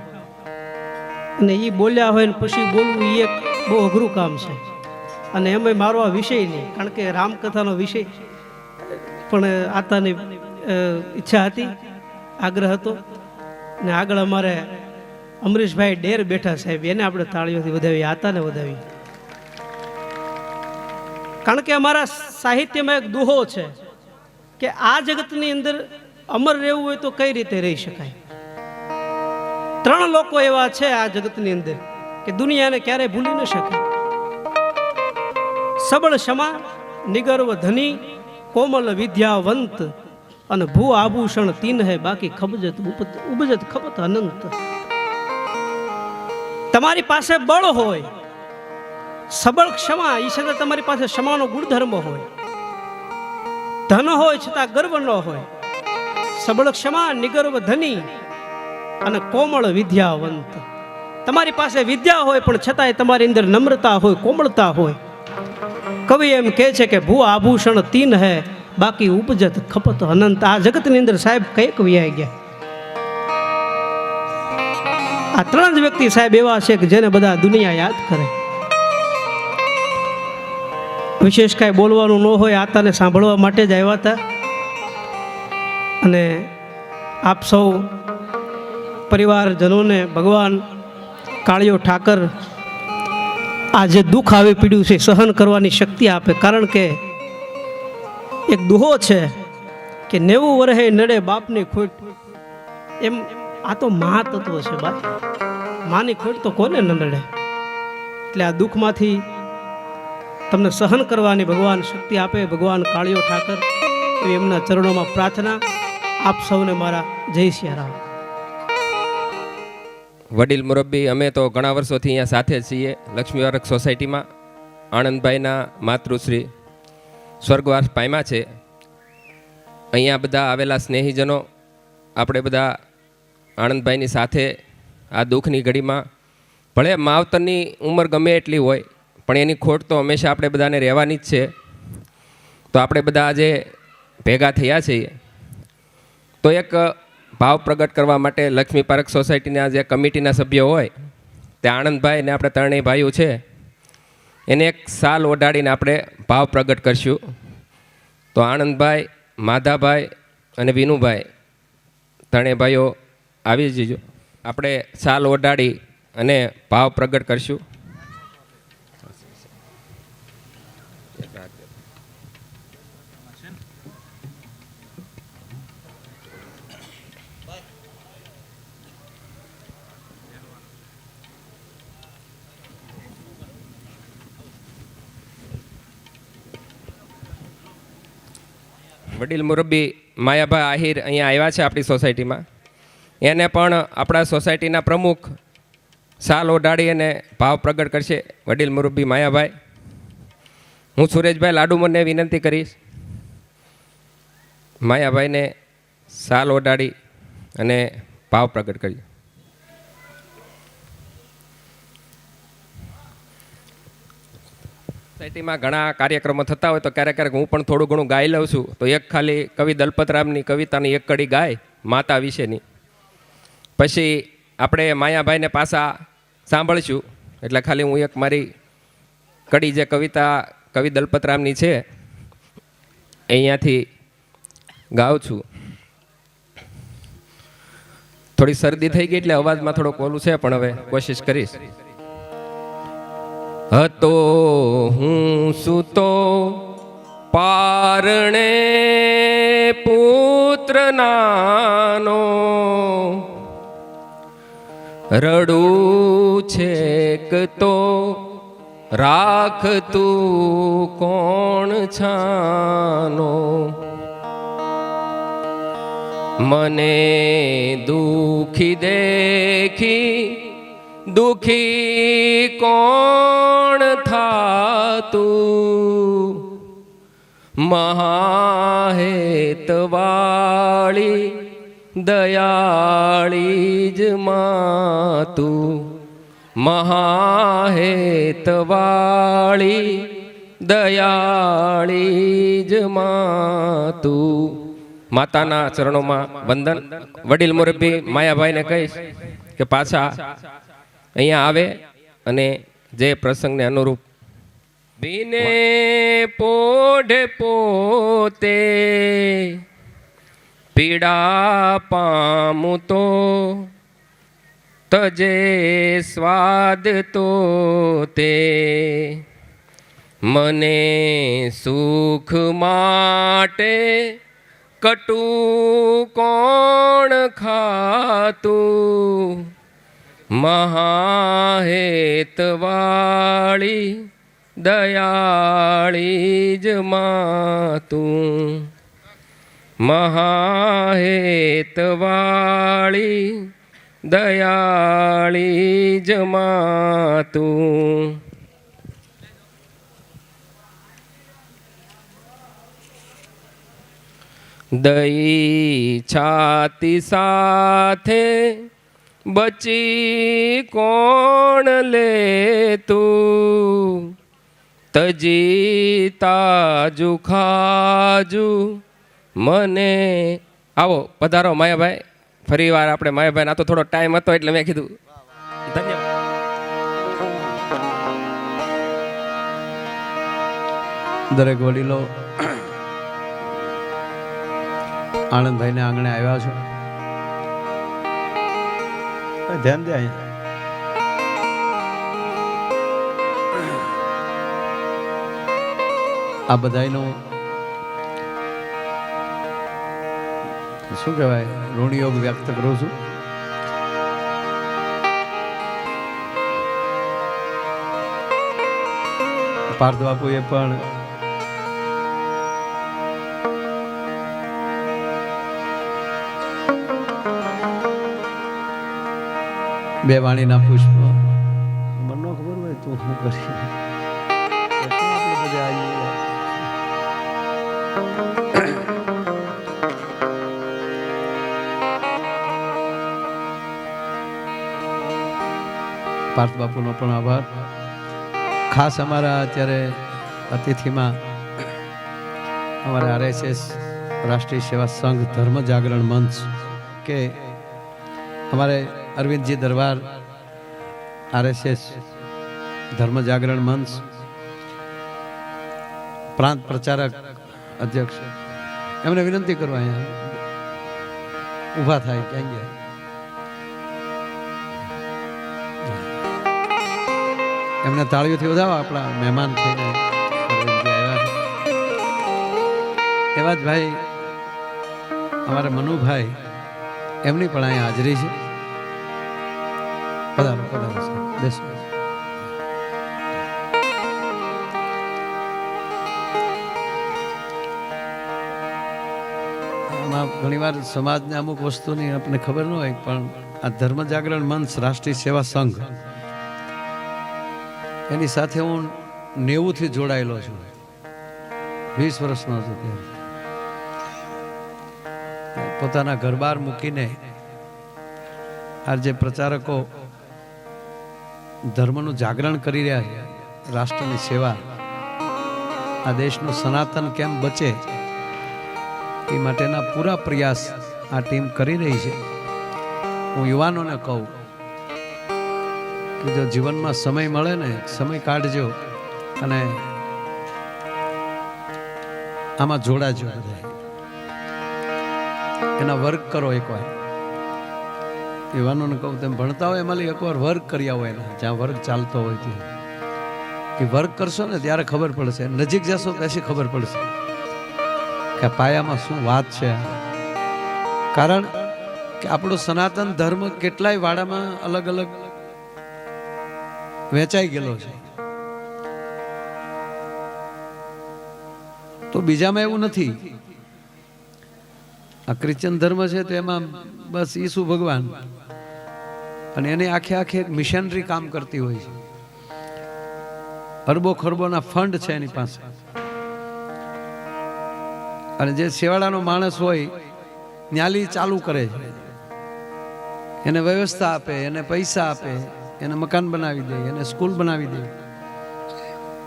અને એ બોલ્યા હોય ને પછી બોલવું એ એક બહુ અઘરું કામ છે અને એમાં મારો આ વિષય નહીં કારણ કે રામકથાનો વિષય પણ આતાની ઈચ્છા હતી આગ્રહ હતો ને આગળ અમારે અમરીશભાઈ ડેર બેઠા સાહેબ એને આપણે તાળીઓથી વધાવી આતાને વધાવી કારણ કે અમારા સાહિત્યમાં એક દુહો છે કે આ જગતની અંદર અમર રહેવું હોય તો કઈ રીતે રહી શકાય ત્રણ લોકો એવા છે આ જગતની અંદર કે દુનિયાને ક્યારેય ભૂલી ન શકાય સબળ ક્ષમા નિગર્વ ધની કોમલ વિદ્યાવંત અને ભૂ આભૂષણ તીન હે બાકી ખબજત ઉપજત ખપત અનંત તમારી પાસે બળ હોય સબળ ક્ષમા એ છતાં તમારી પાસે ક્ષમાનો ગુણધર્મ હોય ધન હોય છતાં ગર્વ ન હોય સબળ ક્ષમા નિગર્વ ધની અને કોમળ વિદ્યાવંત તમારી પાસે વિદ્યા હોય પણ છતાંય તમારી અંદર નમ્રતા હોય કોમળતા હોય કવિ એમ કહે છે કે ભૂ આભૂષણ તીન હે બાકી ઉપજત ખપત અનંત આ જગતની અંદર સાહેબ કઈક વ્યાઈ ગયા આ ત્રણ જ વ્યક્તિ સાહેબ એવા છે કે જેને બધા દુનિયા યાદ કરે વિશેષ કાંઈ બોલવાનું ન હોય આતાને સાંભળવા માટે જ આવ્યા હતા અને આપ સૌ પરિવારજનોને ભગવાન કાળિયો ઠાકર આ જે દુઃખ આવી પીડ્યું છે સહન કરવાની શક્તિ આપે કારણ કે એક દુહો છે કે 90 વર્ષે નડે બાપની ખોટ. એમ આ તો મહાતત્વ છે બાપ. માની ખોટ તો કોને ન નડે. એટલે આ દુઃખમાંથી તમને સહન કરવાની ભગવાન શક્તિ આપે. ભગવાન કાળિયો ઠાકર એવી એમના ચરણોમાં પ્રાર્થના. આપ સૌને મારા જય સિયારામ. વડીલ મુરબ્બી અમે તો ઘણા વર્ષોથી અહીંયા સાથે જ છીએ. લક્ષ્મીવારક સોસાયટીમાં આણંદભાઈના માતૃશ્રી સ્વર્ગવાસ પામ્યા છે. અહીંયા બધા આવેલા સ્નેહીજનો આપણે બધા આણંદભાઈની સાથે આ દુઃખની ઘડીમાં, ભલે માવતરની ઉંમર ગમે એટલી હોય પણ એની ખોટ તો હંમેશા આપણે બધાને રહેવાની જ છે. તો આપણે બધા આજે ભેગા થયા છીએ તો એક ભાવ પ્રગટ કરવા માટે લક્ષ્મી પાર્ક સોસાયટીના જે કમિટીના સભ્યો હોય તે આણંદભાઈ ને આપણે ત્રણેય ભાઈઓ છે એને એક સાલ ઓઢાડીને આપણે ભાવ પ્રગટ કરશું. તો આણંદભાઈ, માધાભાઈ અને વિનુભાઈ ત્રણેય ભાઈઓ આવી જજો. આપણે સાલ ઓઢાડી અને ભાવ પ્રગટ કરશું. વડીલ મુરબ્બી માયાભાઈ આહિર અહીંયા આવ્યા છે આપણી સોસાયટીમાં. એને પણ આપણા સોસાયટીના પ્રમુખ સાલ ઓઢાડી અને ભાવ પ્રગટ કરશે વડીલ મુરબ્બી માયાભાઈ. હું સુરેશભાઈ લાડુમરને વિનંતી કરીશ માયાભાઈને સાલ ઓઢાડી અને ભાવ પ્રગટ કરીએ. સોસાયટીમાં ઘણા કાર્યક્રમો થતા હોય તો ક્યારેક ક્યારેક હું પણ થોડું ઘણું ગાઈ લઉં છું. તો એક ખાલી કવિ દલપતરામની કવિતાની એક કડી ગાય માતા વિશેની, પછી આપણે માયાભાઈને પાછા સાંભળીશું. એટલે ખાલી હું એક મારી કડી જે કવિતા કવિ દલપતરામની છે અહીંયાથી ગાઉં છું. થોડી શરદી થઈ ગઈ એટલે અવાજમાં થોડોક ઓલું છે પણ હવે કોશિશ કરીશ. હતો હું સૂતો પારણે પુત્ર નાનો, રડું છેક તો રાખતું કોણ છાનો, મને દુખી દેખી દુખી કોણ થાતું, મહાહેતવાળી દયાળી જ માતું, મહાહેતવાળી દયાળી જ માતું. માતાના ચરણોમાં વંદન. વડીલ મુરબ્બી માયાભાઈને કહીશ કે પાછા અહીંયા આવે અને જે પ્રસંગને અનુરૂપ બીને પોઢે પોતે પીડા પામું તો તજે સ્વાદ તો તે, મને સુખ માટે કટુ કોણ ખાતું, મહાહેતવાળી દયાળી જ માતું, મહાહેતવાળી દયાળી જ માતું. દઈ છાતી સાથે બચી કોણ લેતું, તજી તાજુ ખાજુ મને. આવો પધારો માયાભાઈ. ફરી વાર આપણે માયાભાઈ ના તો થોડો ટાઈમ હતો એટલે મેં કીધું ધન્યવાદ. દરેક વડીલો આનંદભાઈને આંગણે આવ્યા છો. ધ્યાન દે અહીંયા. આ બધાનો શું કહેવાય ઋણ યોગ વ્યક્ત કરું છું. પાર્થ બાપુએ પણ બે વાણીના પુષ્પ મને ખબર હોય તું શું કરી પાર્થ બાપુનો પણ આભાર. ખાસ અમારા અત્યારે અતિથિમાં અમારા RSS રાષ્ટ્રીય સેવા સંઘ ધર્મ જાગરણ મંચ કે અમારે અરવિંદજી દરબાર RSS ધર્મ જાગરણ મંચ પ્રાંત પ્રચારક અધ્યક્ષ એમને વિનંતી કરવા અહીંયા ઊભા થાય ક્યાં ગયા એમને તાળીઓથી વધાવો. આપણા મહેમાન થઈને એવા જ ભાઈ અમારા મનુભાઈ એમની પણ અહીંયા હાજરી છે. પધારો પધારો બેસો. આમાં ઘણીવાર સમાજને અમુક વસ્તુની આપણને ખબર ન હોય પણ આ ધર્મ જાગરણ મંચ રાષ્ટ્રીય સેવા સંઘ એની સાથે હું 90 થી જોડાયેલો છું. 20 વર્ષનો હતો ત્યારે પોતાના ઘરબાર મૂકીને આ જે પ્રચારકો ધર્મનું જાગરણ કરી રહ્યા છે, રાષ્ટ્રની સેવા, આ દેશનું સનાતન કેમ બચે એ માટેના પૂરા પ્રયાસ આ ટીમ કરી રહી છે. હું યુવાનોને કહું કે જો જીવનમાં સમય મળે ને સમય કાઢજો અને આમાં જોડાજો. એના વર્ક કરો. એકવાર યુવાનોને કહું તેમ ભણતા હોય એમાં એકવાર વર્ક કર્યા હોય એના જ્યાં વર્ક ચાલતો હોય ત્યાં એ વર્ક કરશો ને ત્યારે ખબર પડશે. નજીક જશો પછી ખબર પડશે કે પાયામાં શું વાત છે. કારણ કે આપણો સનાતન ધર્મ કેટલાય વાડામાં અલગ અલગ વેચાઈ ગયેલો છે. તો બીજામાં એવું નથી. આ ક્રિશ્ચન ધર્મ છે તો એમાં બસ ઈસુ ભગવાન અને એની આખે આખે એક મિશનરી કામ કરતી હોય છે. અરબો ખરબોના ફંડ છે એની પાસે અને જે છેવાડાનો માણસ હોય ન્યાલી ચાલુ કરે છે. એને વ્યવસ્થા આપે, એને પૈસા આપે, એને મકાન બનાવી દે, એને સ્કૂલ બનાવી દે,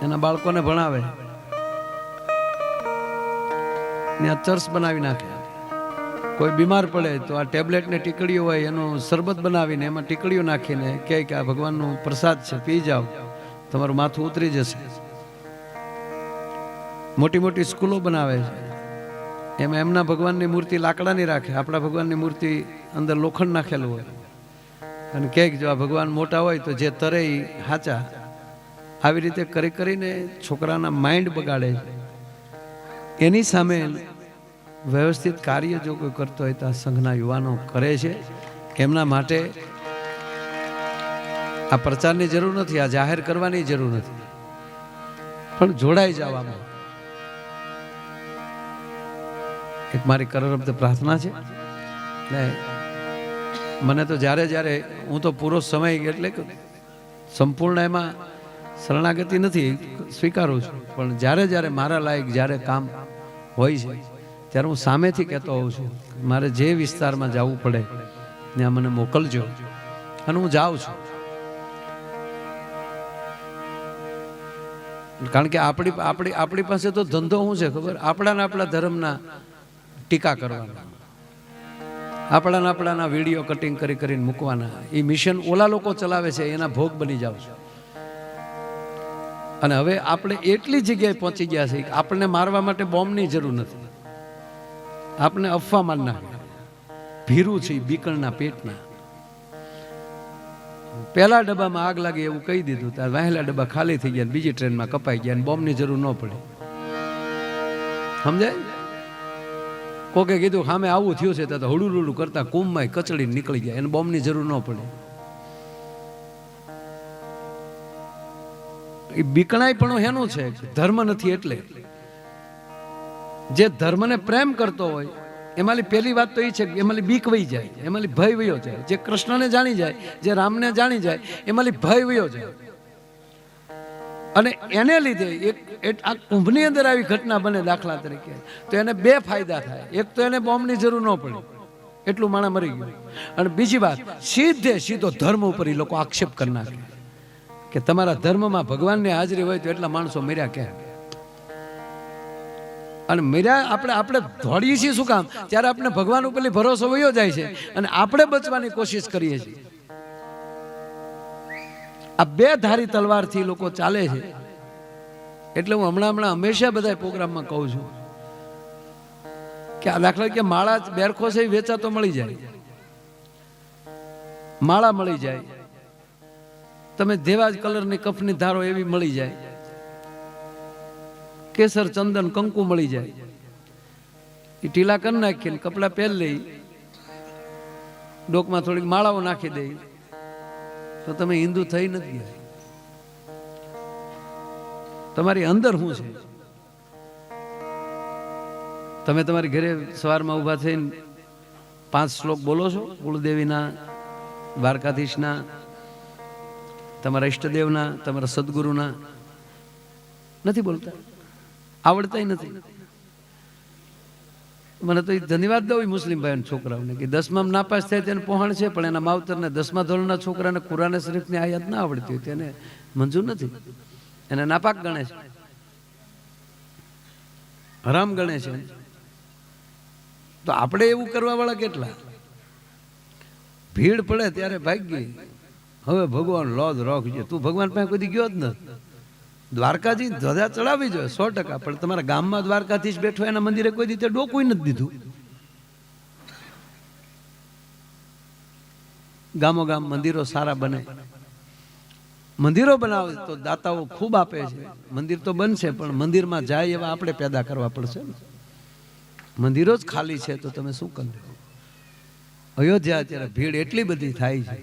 એના બાળકોને ભણાવે, ત્યાં ચર્ચ બનાવી નાખે. કોઈ બીમાર પડે તો આ ટેબ્લેટ ને ટીકડીઓ હોય એનું શરબત બનાવીને એમાં ટીકડીઓ નાખીને કહે કે આ ભગવાનનો પ્રસાદ છે, પી જાઓ, તમારું માથું ઉતરી જશે. મોટી મોટી સ્કૂલો બનાવે છે. એમાં એમના ભગવાનની મૂર્તિ લાકડાની રાખે, આપણા ભગવાનની મૂર્તિ અંદર લોખંડ નાખેલું હોય અને કહે કે જો આ ભગવાન મોટા હોય તો જે તરે એ હાચા. આવી રીતે કરી કરીને છોકરાના માઇન્ડ બગાડે છે. એની સામે વ્યવસ્થિત કાર્ય જો કોઈ કરતો હોય તો આ સંઘના યુવાનો કરે છે. એમના માટે આ પ્રચારની જરૂર નથી, આ જાહેર કરવાની જરૂર નથી, પણ જોડાઈ જવામાં એક મારી કરરબ્દ પ્રાર્થના છે. ને મને તો જ્યારે જ્યારે હું તો પૂરો સમય એટલે કે સંપૂર્ણ એમાં શરણાગતિ નથી સ્વીકારું છું, પણ જ્યારે જ્યારે મારા લાયક જ્યારે કામ હોય છે ત્યારે હું સામેથી કહેતો હોઉં છું મારે જે વિસ્તારમાં જવું પડે ત્યાં મને મોકલજો અને હું જાઉં છું. કારણ કે આપણી પાસે તો ધંધો શું છે ખબર? આપણા ધર્મના ટીકા કરવાના, આપણાના વિડીયો કટિંગ કરીને મૂકવાના. એ મિશન ઓલા લોકો ચલાવે છે એના ભોગ બની જાવ છો. અને હવે આપણે એટલી જગ્યાએ પહોંચી ગયા છે કે આપણને મારવા માટે બોમ્બની જરૂર નથી. આપણે અફવા માર નાખે ભીરું છે બીકણના પેટના. પહેલા ડબ્બામાં આગ લાગી એવું કહી દીધું, ત્યારે વહેલા ડબ્બા ખાલી થઈ ગયા, બીજી ટ્રેનમાં કપાઈ ગયા, બોમ્બની જરૂર ન પડી. સમજાય? કોકે કીધું સામે આવું થયું છે તો હળુલું કરતા કુંભમાં કચડી નીકળી ગયા, એને બોમ્બની જરૂર ન પડે. એ બીકણાઈ પણ હેનું છે, ધર્મ નથી. એટલે જે ધર્મને પ્રેમ કરતો હોય એમાંની પહેલી વાત તો એ છે કે એમાંની બીક વહી જાય, એમાંની ભય વયો જાય. જે કૃષ્ણને જાણી જાય, જે રામને જાણી જાય, એમાંની ભય વયો જાય. અને એને લીધે એક આ કુંભની અંદર આવી ઘટના બને દાખલા તરીકે, તો એને બે ફાયદા થાય. એક તો એને બોમ્બની જરૂર ન પડે, એટલું માણસ મરી ગયું. અને બીજી વાત, સીધો ધર્મ ઉપર એ લોકો આક્ષેપ કરી નાખે કે તમારા ધર્મમાં ભગવાનની હાજરી હોય તો એટલા માણસો મર્યા ક્યાં? અને મર્યા આપણે દોડીએ છીએ શું કામ? ત્યારે આપણે ભગવાન ઉપર ભરોસો વયો જાય છે અને આપણે બચવાની કોશિશ કરીએ છીએ. આ બે ધારી તલવારથી લોકો ચાલે છે. એટલે હું હમણાં હંમેશા બધા પ્રોગ્રામમાં કહું છું કે આ દાખલા કે માળા બેરખો છે વેચાતો મળી જાય, માળા મળી જાય, તમે દેવા જ કલરની કફની ધારો એવી મળી જાય, કેસર ચંદન કંકુ મળી જાય. એ ટીલા કરી નાખીને કપડા પહેર લઈ, ડોકમાં થોડીક માળાઓ નાખી દઈ, તો તમે હિન્દુ થઈ નથી ગયા. તમારી અંદર શું છે? તમે તમારી ઘરે સવારમાં ઊભા થઈને 5 શ્લોક બોલો છો કુળદેવીના, દ્વારકાધીશના, તમારા ઈષ્ટદેવના, તમારા સદગુરુના? નથી બોલતા, આવડતા નથી. મને તો ધન્યવાદ દઉં મુસ્લિમ ભાઈઓને, છોકરાઓને કે 10માં નાપાસ થાય તેને પહોંચ છે, પણ એના માવતરને 10મા ધોરણના છોકરાને કુરાને શરીફની આયાત ના આવડતી હોય તેને મંજૂર નથી, એને નાપાક ગણે છે, હરામ ગણે છે. તો આપણે એવું કરવા વાળા કેટલા? ભીડ પડે ત્યારે ભાગી, હવે ભગવાન લોજ રોકજે. તું ભગવાન પાસે કોઈ ગયો જ નથી. દ્વારકાજી ધજા ચડાવી જોઈએ 100%, પણ તમારા ગામમાં દ્વારકાધીશ બેઠો એના મંદિરે કોઈ રીતે ડોકું નથી દીધું. ગામો ગામ મંદિરો સારા બને, મંદિરો બનાવે તો દાતાઓ ખૂબ આપે છે. મંદિર તો બનશે, પણ મંદિરમાં જાય એવા આપણે પેદા કરવા પડશે. મંદિરો જ ખાલી છે તો તમે શું કરી? અયોધ્યા અત્યારે ભીડ એટલી બધી થાય છે,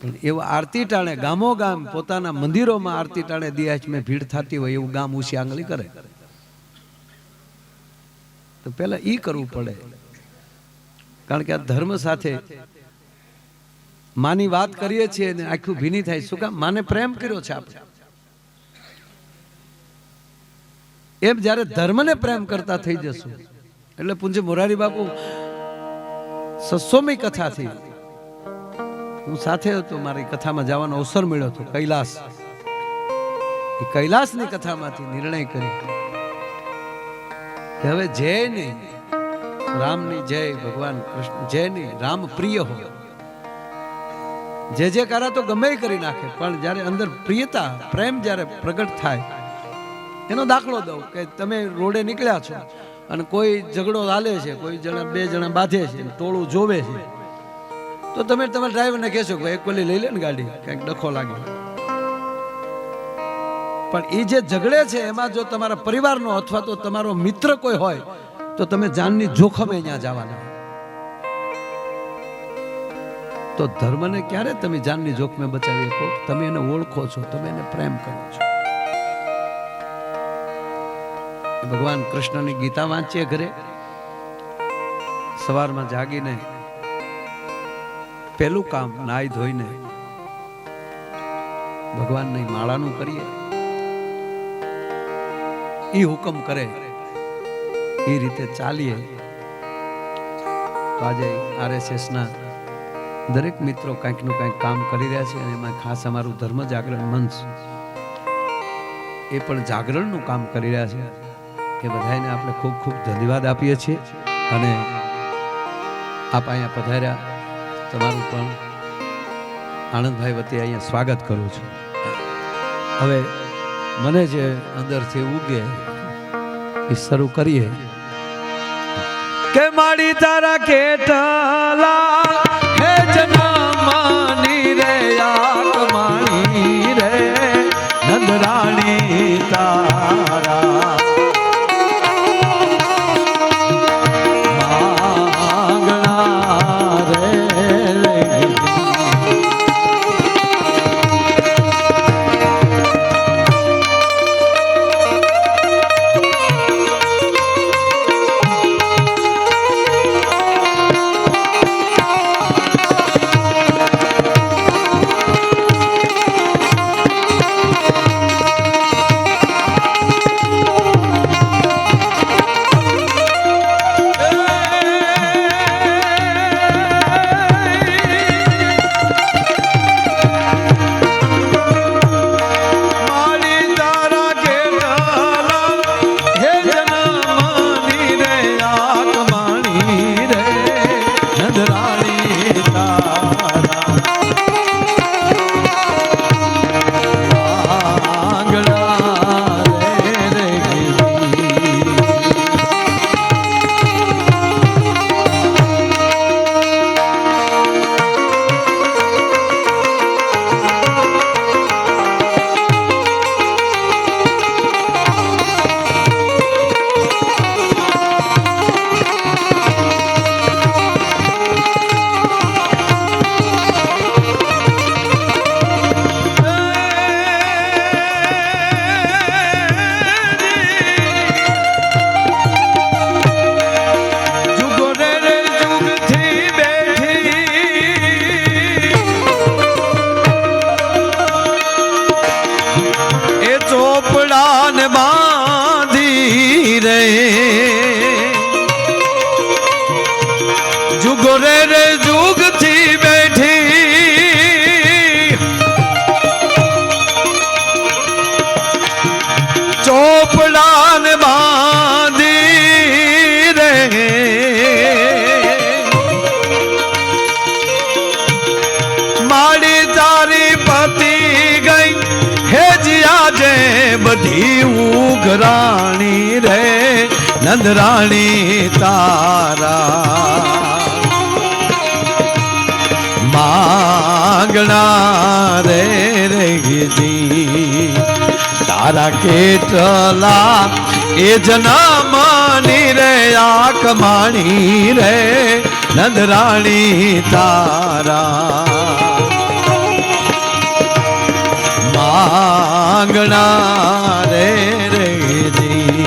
પણ એવું આરતી ટાણે ગામો ગામ પોતાના મંદિરોમાં આરતી ટાણે દિયાચ મેં ભીડ થતી હોય એવું ગામ ઉછી આંગળી કરે. તો પેલા ઈ કરવું પડે, કારણ કે આ ધર્મ સાથે માની વાત કરીએ છીએ ને આખું ભીની થાય. શું કામ? માને પ્રેમ કર્યો છે આપણે. એમ જ્યારે ધર્મને પ્રેમ કરતા થઈ જશું એટલે પૂજ્ય મોરારી બાપુ 600મી કથાથી હું સાથે હતો, મારી કથામાં જવાનો અવસર મળ્યો હતો કૈલાસ. એ કૈલાસની કથામાંથી નિર્ણય કર્યો કે હવે જય નહીં રામની જય, ભગવાન કૃષ્ણ જય નહીં, રામ પ્રિય હોય. જે કારા તો ગમે કરી નાખે, પણ જ્યારે અંદર પ્રિયતા પ્રેમ જ્યારે પ્રગટ થાય, એનો દાખલો દઉં કે તમે રોડે નીકળ્યા છો અને કોઈ ઝઘડો ચાલે છે, કોઈ જણા 2 જણા બાંધે છે, ટોળું જોવે છે, તો તમે તમારા ડ્રાઈવરને કહેશો કે એક કોલી લઈ લે ને ગાડી, કંઈક ડખો લાગે. પણ એ જે ઝઘડે છે એમાં જો તમારા પરિવારનો અથવા તો તમારો મિત્ર કોઈ હોય તો તમે જાનની જોખમે ત્યાં જવાના. તો ધર્મને ક્યારે તમે જાનની જોખમે બચાવી શકો? તમે એને ઓળખો છો, તમે એને પ્રેમ કરો છો. ભગવાન કૃષ્ણની ગીતા વાંચીએ ઘરે, સવારમાં જાગીને પહેલું કામ નાઈ ધોઈને ભગવાનની માળાનું કરીએ. એ હુકમ કરે એ રીતે ચાલીએ. તો આજે RSSના દરેક મિત્રો કંઈકનું કંઈક કામ કરી રહ્યા છે, અને એમાં ખાસ અમારું ધર્મ જાગરણ મંચ એ પણ જાગરણનું કામ કરી રહ્યા છે. એ બધાને આપણે ખૂબ ખૂબ ધન્યવાદ આપીએ છીએ. અને આપ અહીંયા પધાર્યા, તમારું પણ આનંદભાઈ વતી અહીંયા સ્વાગત કરું છું. હવે મને જે અંદરથી ઉગે એ શરૂ કરીએ કે માડી તારા કેટલા હે જન્મની રે આકમાણી રે નંદરાણી તારા ઉઘરાણી રે નંદરાણી તારા માંગણા રે રેગી તારા કેટલા એ જનામાની રે આ કમાણી રે નંદરાણી તારા માંગણા રે રેજી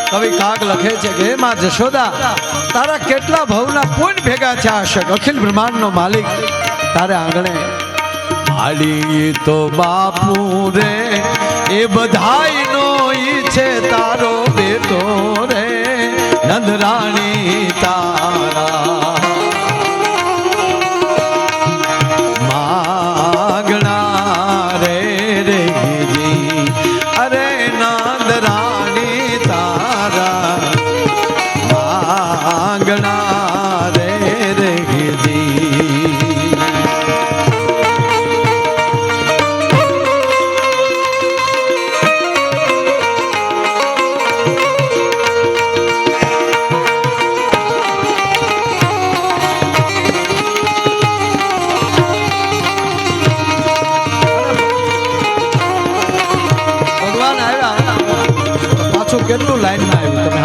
કવિ કાગ લખે છે કે હે માં જશોદા તારા કેટલા ભવના પુણ્ય ભેગા છે આશક અખિલ બ્રહ્માંડનો માલિક તારે આંગણે માળી તો બાપુ રે એ બધાયનો ઈ છે તારો બેટો રે નંદરાણી તારા માંગણા રે રેજી અરે નંદરાણી તારા માંગણા રે રેજી ભગવાન આવ્યા પાછું કેટલું લાઈનમાં આવ્યું